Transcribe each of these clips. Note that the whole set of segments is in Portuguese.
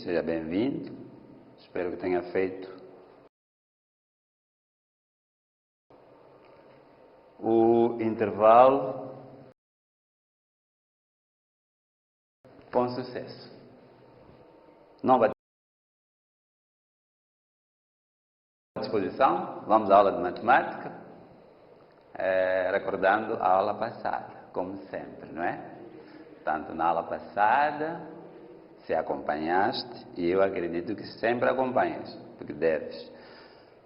seja bem-vindo. Espero que tenha feito o intervalo com sucesso. Não vai à disposição. Vamos à aula de matemática, recordando a aula passada, como sempre, não é? Tanto na aula passada, se acompanhaste, e eu acredito que sempre acompanhas, porque deves.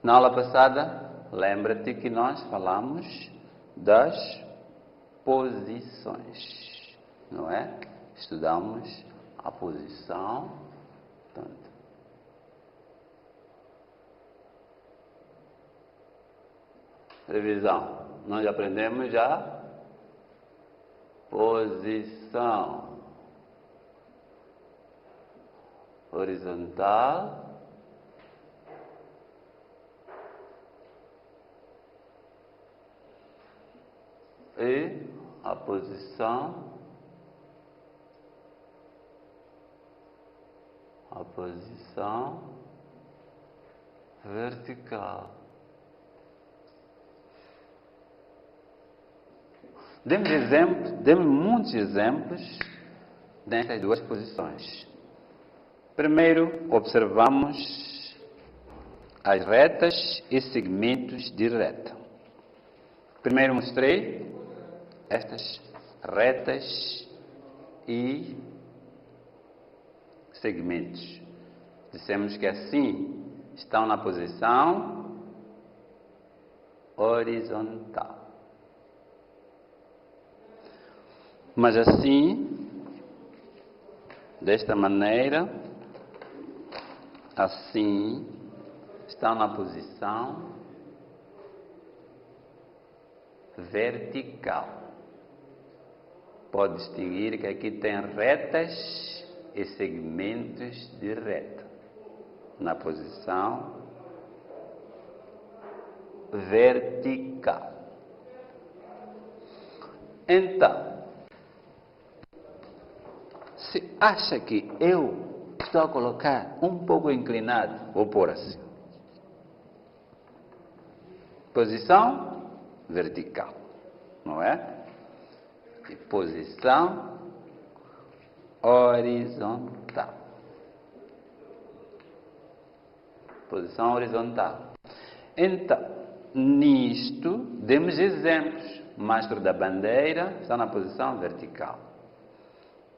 Na aula passada, lembra-te que nós falamos das posições, não é? Estudamos a posição, portanto, revisão. Nós aprendemos já posição horizontal, e a posição vertical. Demos muitos exemplos destas duas posições. Primeiro, observamos as retas e segmentos de reta. Primeiro mostrei estas retas e segmentos. Dissemos que assim estão na posição horizontal. Mas assim, desta maneira, assim, estão na posição vertical. Pode distinguir que aqui tem retas e segmentos de reta na posição vertical. Então, se acha que eu estou a colocar um pouco inclinado, vou pôr assim. Posição vertical, não é? E posição horizontal. Posição horizontal. Então, nisto, demos exemplos. Mastro da bandeira está na posição vertical.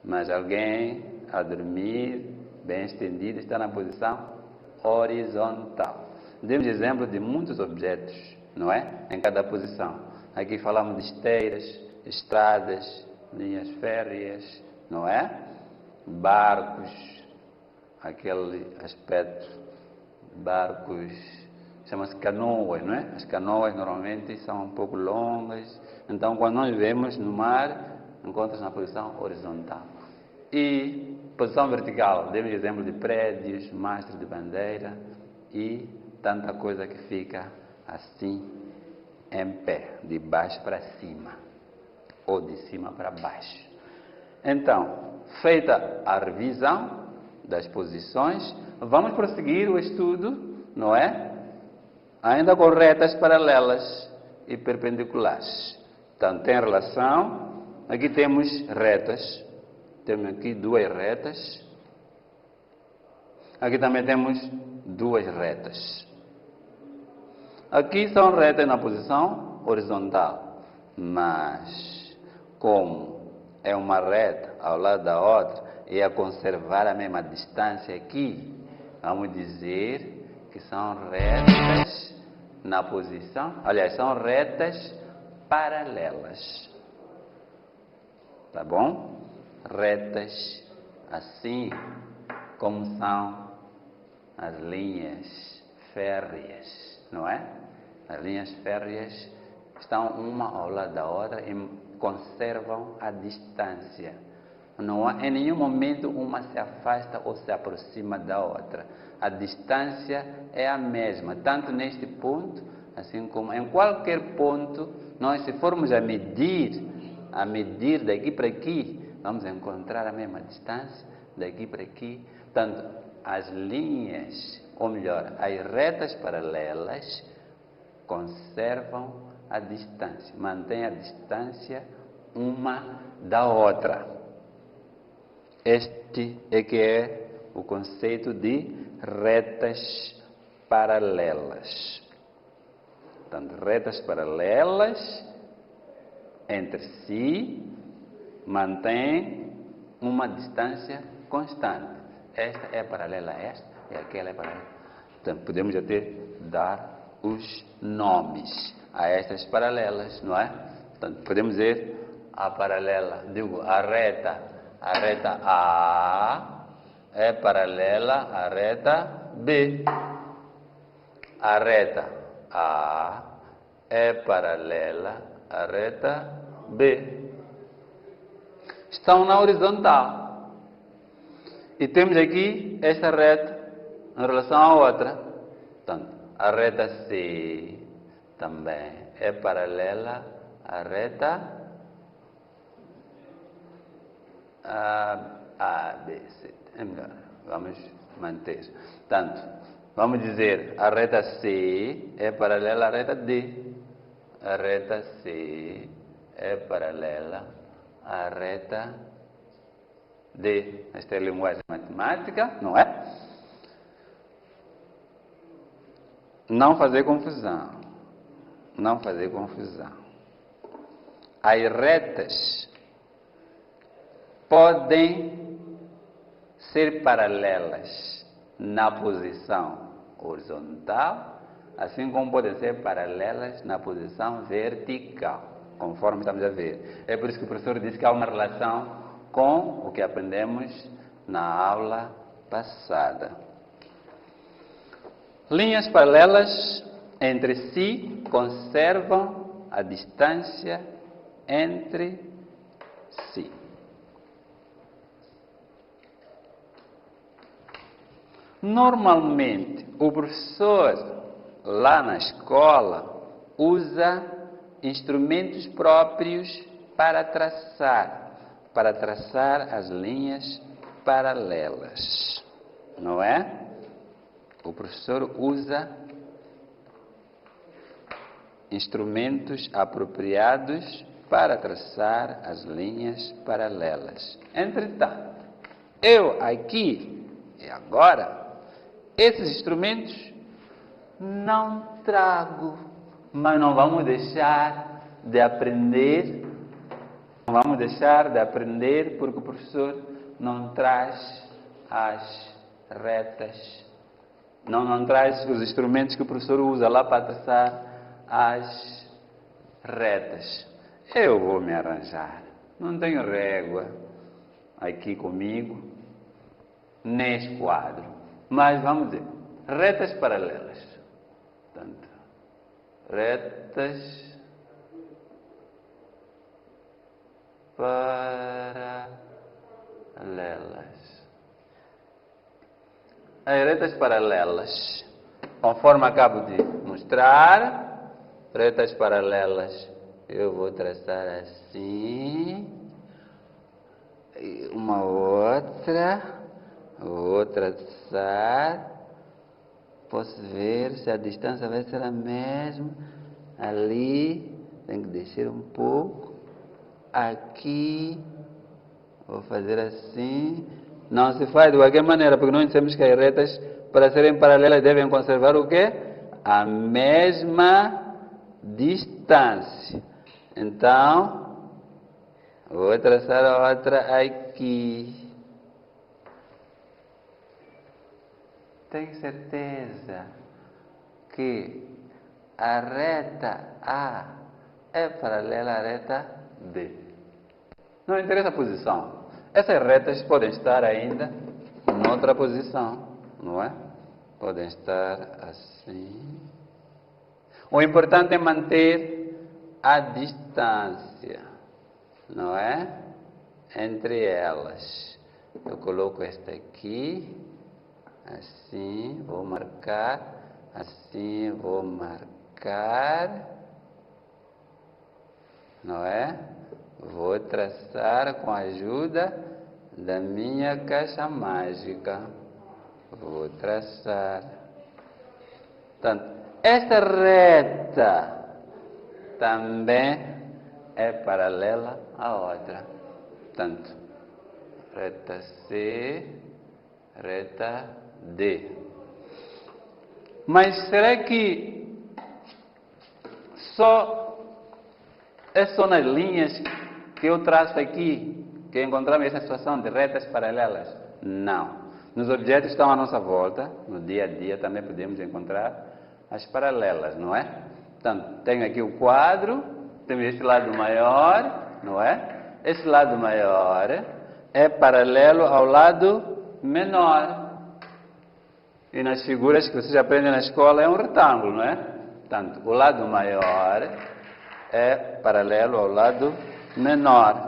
Mas alguém a dormir, bem estendido, está na posição horizontal. Demos exemplo de muitos objetos, não é? Em cada posição. Aqui falamos de esteiras, estradas, linhas férreas, não é? Barcos, aquele aspecto, barcos, chama-se canoas, não é? As canoas normalmente são um pouco longas, então quando nós vemos no mar, encontra-se na posição horizontal. E posição vertical, demos exemplo de prédios, mastro de bandeira e tanta coisa que fica assim em pé, de baixo para cima ou de cima para baixo. Então, feita a revisão das posições, vamos prosseguir o estudo, não é? Ainda com retas paralelas e perpendiculares. Então, tem relação. Aqui temos retas. Temos aqui duas retas. Aqui também temos duas retas. Aqui são retas na posição horizontal. Mas, como é uma reta ao lado da outra e a conservar a mesma distância aqui, vamos dizer que são retas na posição, aliás, são retas paralelas. Tá bom? Retas assim como são as linhas férreas, não é? As linhas férreas estão uma ao lado da outra e conservam a distância. Não há, em nenhum momento uma se afasta ou se aproxima da outra. A distância é a mesma, tanto neste ponto, assim como em qualquer ponto. Nós, se formos a medir daqui para aqui, vamos encontrar a mesma distância daqui para aqui. Portanto, as linhas, ou melhor, as retas paralelas conservam a distância, mantêm a distância uma da outra. Este é que é o conceito de retas paralelas. Portanto, retas paralelas entre si mantêm uma distância constante. Esta é paralela a esta e aquela é paralela. Então, podemos até dar os nomes a estas paralelas, não é? Portanto, podemos dizer a paralela, digo, a reta A é paralela à reta B. A reta A é paralela à reta B. Estão na horizontal. E temos aqui esta reta em relação à outra. Portanto, a reta C também é paralela à reta A, B, C. É melhor, vamos manter. Portanto, vamos dizer, a reta C é paralela à reta D. A reta C é paralela à reta D. Esta é a linguagem matemática, não é? Não fazer confusão. Não fazer confusão. As retas podem ser paralelas na posição horizontal, assim como podem ser paralelas na posição vertical, conforme estamos a ver. É por isso que o professor disse que há uma relação com o que aprendemos na aula passada. Linhas paralelas entre si conservam a distância entre si. Normalmente, o professor lá na escola usa instrumentos próprios para traçar as linhas paralelas, não é? O professor usa instrumentos apropriados para traçar as linhas paralelas. Entretanto, eu aqui e agora, esses instrumentos não trago, mas não vamos deixar de aprender. Não vamos deixar de aprender porque o professor não traz as retas, não traz os instrumentos que o professor usa lá para traçar as retas. Eu vou me arranjar. Não tenho régua aqui comigo, neste quadro. Mas vamos ver. Retas paralelas. Portanto, retas paralelas. As retas paralelas, conforme acabo de mostrar, retas paralelas, eu vou traçar assim, uma outra, vou traçar, posso ver se a distância vai ser a mesma, ali, tem que descer um pouco, aqui, vou fazer assim. Não se faz de qualquer maneira, porque nós dissemos que as retas, para serem paralelas, devem conservar o quê? A mesma distância. Então, vou traçar a outra aqui. Tenho certeza que a reta A é paralela à reta B. Não interessa a posição. Essas retas podem estar ainda noutra posição, não é? Podem estar assim. O importante é manter a distância, não é? Entre elas. Eu coloco esta aqui, assim, vou marcar, assim, vou marcar, não é? Vou traçar com a ajuda da minha caixa mágica. Vou traçar. Portanto, esta reta também é paralela à outra. Portanto, reta C, reta D. Mas será que é só nas linhas que eu traço aqui que encontramos essa situação de retas paralelas? Não. Nos objetos que estão à nossa volta, no dia a dia, também podemos encontrar as paralelas, não é? Portanto, tenho aqui o quadro, temos este lado maior, não é? Esse lado maior é paralelo ao lado menor. E nas figuras que vocês aprendem na escola é um retângulo, não é? Portanto, o lado maior é paralelo ao lado menor.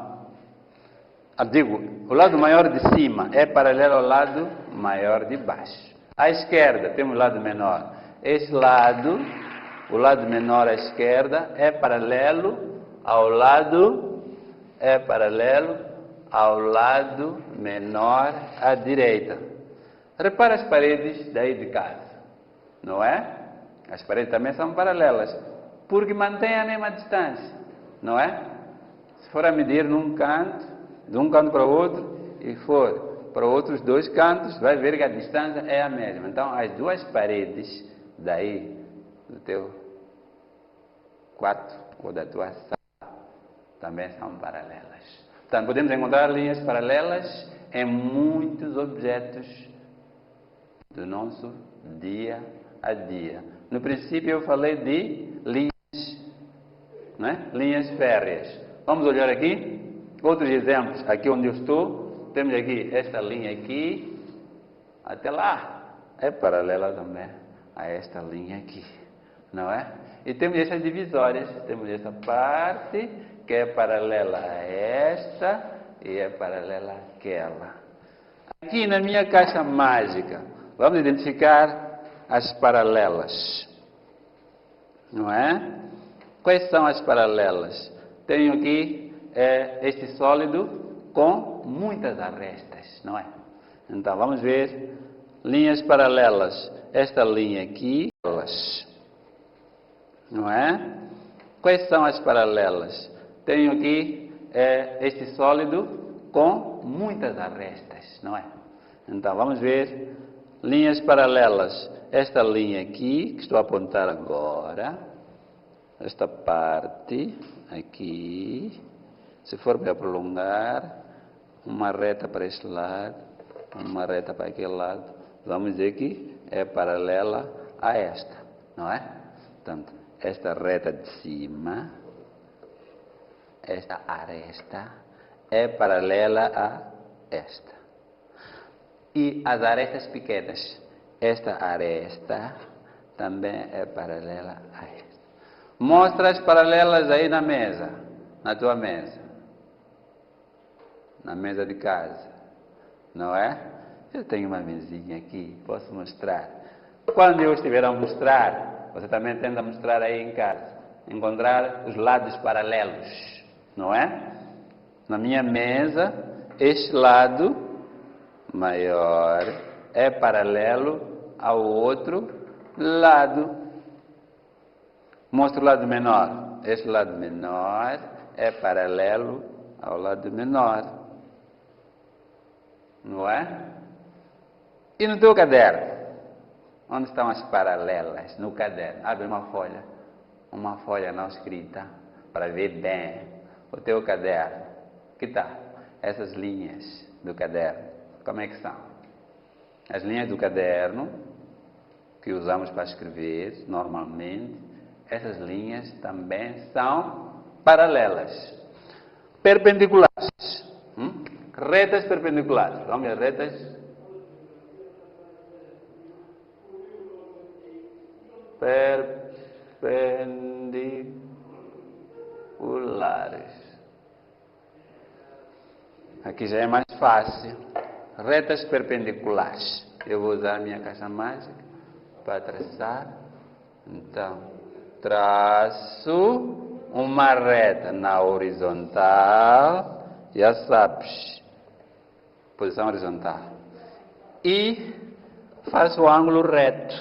O lado maior de cima é paralelo ao lado maior de baixo. À esquerda temos o lado menor. Esse lado, o lado menor à esquerda, é paralelo ao lado menor à direita. Repara as paredes daí de casa, não é? As paredes também são paralelas, porque mantêm a mesma distância, não é? Se for a medir num canto, de um canto para o outro, e for para outros dois cantos, vai ver que a distância é a mesma. Então, as duas paredes daí, do teu quarto ou da tua sala, também são paralelas. Portanto, podemos encontrar linhas paralelas em muitos objetos do nosso dia a dia. No princípio, eu falei de linhas, né? Linhas férreas. Vamos olhar aqui. Outros exemplos, aqui onde eu estou, temos aqui esta linha aqui, até lá, é paralela também a esta linha aqui, não é? E temos essas divisórias, temos essa parte que é paralela a esta e é paralela àquela. Aqui na minha caixa mágica, vamos identificar as paralelas, não é? Quais são as paralelas? Tenho aqui este sólido com muitas arestas, não é? Então, vamos ver linhas paralelas. Esta linha aqui, não é? Quais são as paralelas? Tenho aqui este sólido com muitas arestas, não é? Então, vamos ver linhas paralelas. Esta linha aqui, que estou a apontar agora, esta parte aqui, se for para prolongar, uma reta para este lado, uma reta para aquele lado, vamos dizer que é paralela a esta, não é? Portanto, esta reta de cima, esta aresta, é paralela a esta. E as arestas pequenas, esta aresta também é paralela a esta. Mostra as paralelas aí na mesa, na tua mesa. Na mesa de casa, não é? Eu tenho uma mesinha aqui, posso mostrar. Quando eu estiver a mostrar, você também tenta mostrar aí em casa, encontrar os lados paralelos, não é? Na minha mesa, este lado maior é paralelo ao outro lado. Mostra o lado menor. Este lado menor é paralelo ao lado menor. Não é? E no teu caderno? Onde estão as paralelas? No caderno. Abre uma folha não escrita, para ver bem o teu caderno. Que tal? Essas linhas do caderno, como é que são? As linhas do caderno, que usamos para escrever normalmente, essas linhas também são paralelas. Perpendiculares. Retas perpendiculares. Vamos ver retas. Perpendiculares. Aqui já é mais fácil. Retas perpendiculares. Eu vou usar a minha caixa mágica para traçar. Então, traço uma reta na horizontal. Já sabes. Posição horizontal. E faço o ângulo reto.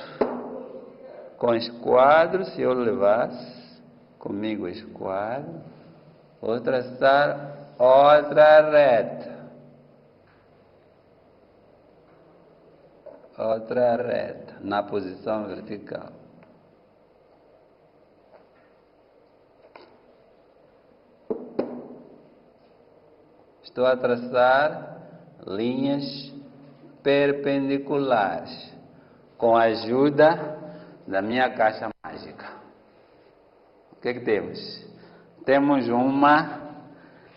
Com esquadro, se eu levasse comigo o esquadro, vou traçar outra reta. Outra reta, na posição vertical. Estou a traçar linhas perpendiculares com a ajuda da minha caixa mágica. O que temos? Temos uma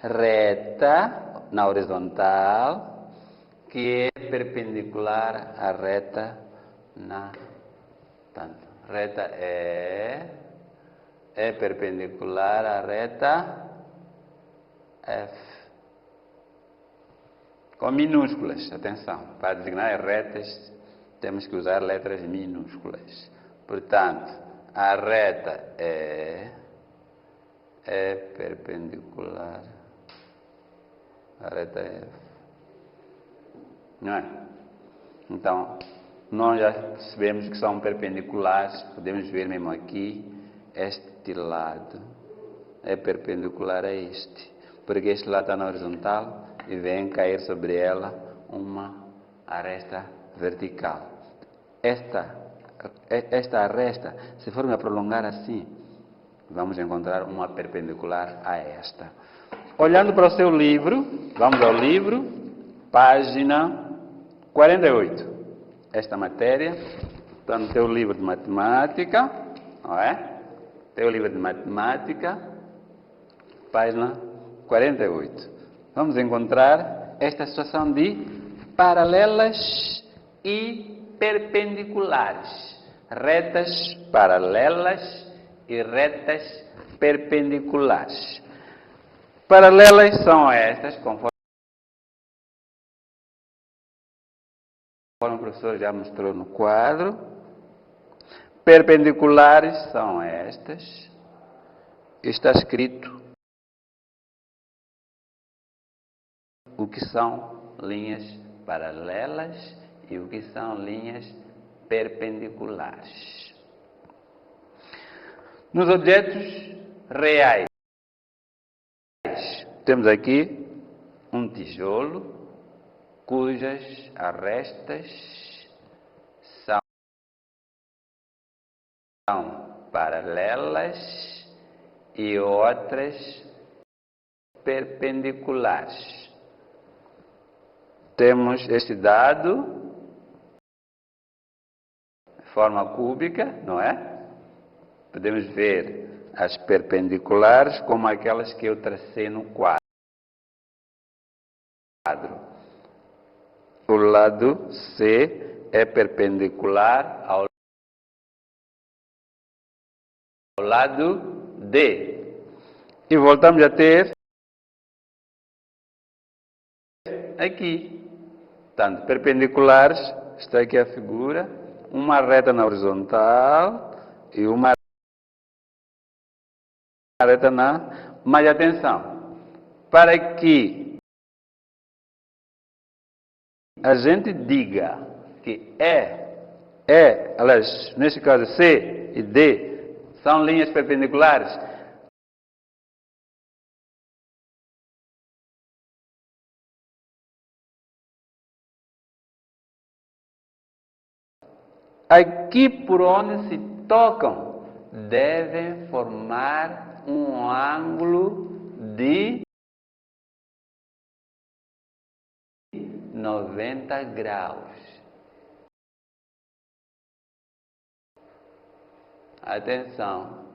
reta na horizontal que é perpendicular à reta na... Portanto, reta é perpendicular à reta F. Com minúsculas, atenção, para designar retas temos que usar letras minúsculas. Portanto, a reta é perpendicular à reta F. Não é? Então, nós já percebemos que são perpendiculares, podemos ver mesmo aqui, este lado é perpendicular a este, porque este lado está na horizontal e vem cair sobre ela uma aresta vertical. Esta aresta, se for me prolongar assim, vamos encontrar uma perpendicular a esta. Olhando para o seu livro, vamos ao livro, página 48. Esta matéria está no teu livro de matemática, não é? Teu livro de matemática, página 48. Vamos encontrar esta situação de paralelas e perpendiculares. Retas paralelas e retas perpendiculares. Paralelas são estas, conforme o professor já mostrou no quadro. Perpendiculares são estas. Está escrito o que são linhas paralelas e o que são linhas perpendiculares. Nos objetos reais, temos aqui um tijolo cujas arestas são paralelas e outras perpendiculares. Temos este dado, forma cúbica, não é? Podemos ver as perpendiculares como aquelas que eu tracei no quadro. O lado C é perpendicular ao lado D. E voltamos a ter aqui. Portanto, perpendiculares, está aqui a figura, uma reta na horizontal e uma reta na... Mas atenção, para que a gente diga que aliás, neste caso C e D são linhas perpendiculares, aqui por onde se tocam devem formar um ângulo de 90 graus. Atenção,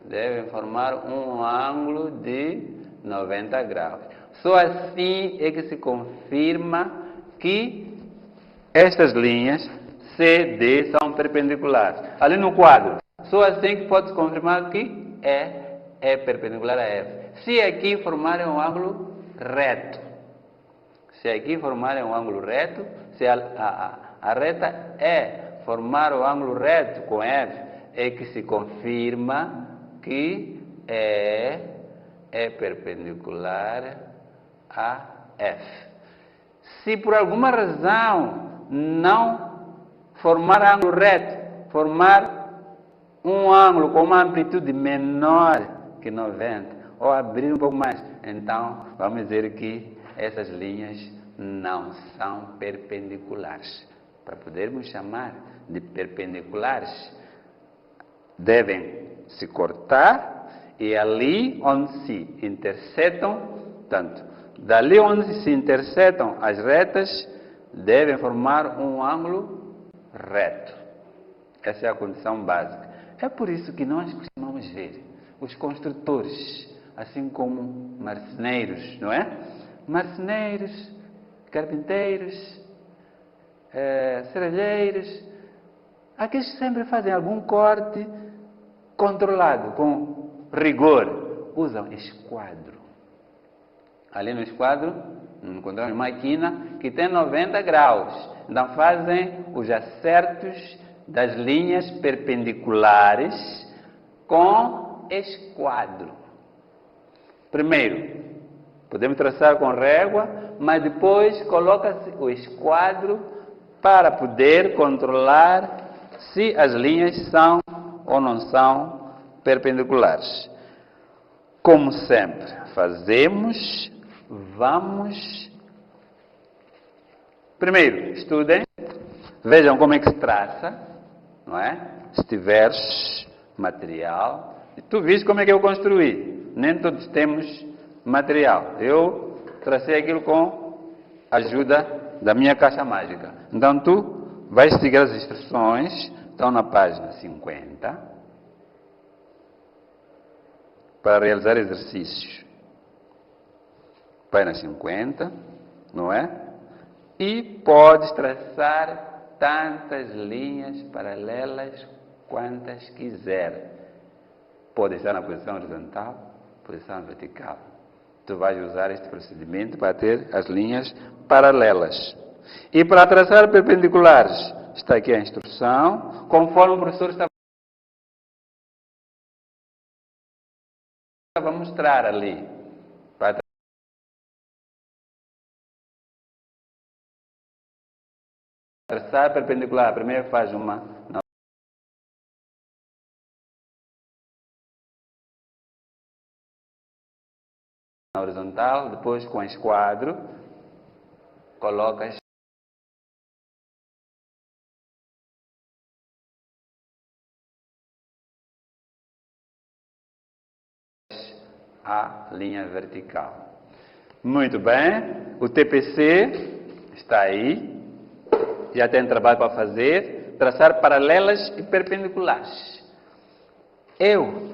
devem formar um ângulo de 90 graus. Só assim é que se confirma que estas linhas C, D são perpendiculares. Ali no quadro, só assim que pode-se confirmar que é perpendicular a F. Se aqui formarem um ângulo reto, se aqui formarem um ângulo reto, se a reta E formar o ângulo reto com F, é que se confirma que é perpendicular a F. Se por alguma razão não formar ângulo reto, formar um ângulo com uma amplitude menor que 90, ou abrir um pouco mais. Então, vamos dizer que essas linhas não são perpendiculares. Para podermos chamar de perpendiculares, devem se cortar e ali onde se intersetam, tanto dali onde se intersetam as retas, devem formar um ângulo reto. Essa é a condição básica. É por isso que nós costumamos ver os construtores, assim como marceneiros, não é? Marceneiros, carpinteiros, serralheiros, aqueles que sempre fazem algum corte controlado, com rigor, usam esquadro. Ali no esquadro, encontramos máquina que tem 90 graus. Então fazem os acertos das linhas perpendiculares com esquadro. Primeiro, podemos traçar com régua, mas depois coloca-se o esquadro para poder controlar se as linhas são ou não são perpendiculares. Como sempre fazemos, vamos. Primeiro, estudem, vejam como é que se traça, não é? Se tiveres material. E tu viste como é que eu construí. Nem todos temos material. Eu tracei aquilo com a ajuda da minha caixa mágica. Então tu vais seguir as instruções, estão na página 50, para realizar exercícios. Página 50, não é? E podes traçar tantas linhas paralelas quantas quiser. Pode estar na posição horizontal, posição vertical. Tu vais usar este procedimento para ter as linhas paralelas. E para traçar perpendiculares, está aqui a instrução, conforme o professor estava a mostrar ali. Para traçar perpendicular, primeiro faz uma na horizontal, depois com esquadro, colocas a linha vertical. Muito bem, o TPC está aí, já tem trabalho para fazer, traçar paralelas e perpendiculares. Eu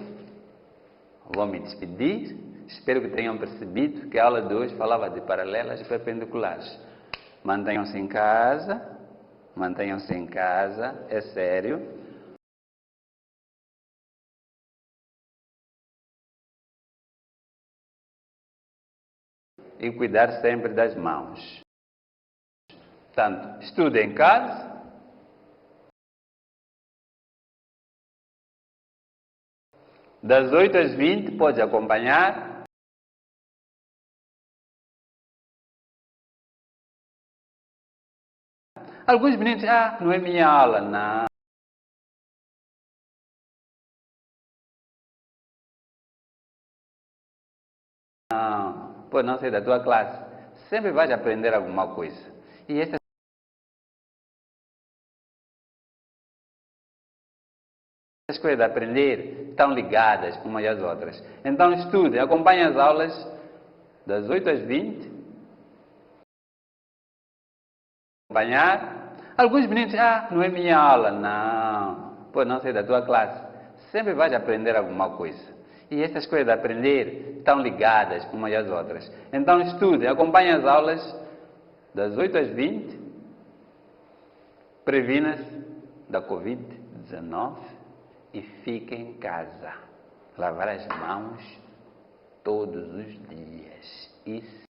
vou me despedir, espero que tenham percebido que a aula de hoje falava de paralelas e perpendiculares. Mantenham-se em casa, é sério. E cuidar sempre das mãos. Portanto, estude em casa. Das 8 às 20, pode acompanhar. Alguns meninos dizem, não é minha aula. Não. Não, pode não ser da tua classe. Sempre vais aprender alguma coisa. E essas coisas de aprender estão ligadas umas às outras. Então estude, acompanhe as aulas das 8 às 20. Acompanhar. Alguns meninos dizem, não é minha aula. Não, pode não ser da tua classe. Sempre vais aprender alguma coisa. E essas coisas de aprender estão ligadas umas às outras. Então estude, acompanhe as aulas das 8 às 20. Previna-se da Covid-19 e fique em casa. Lavar as mãos todos os dias.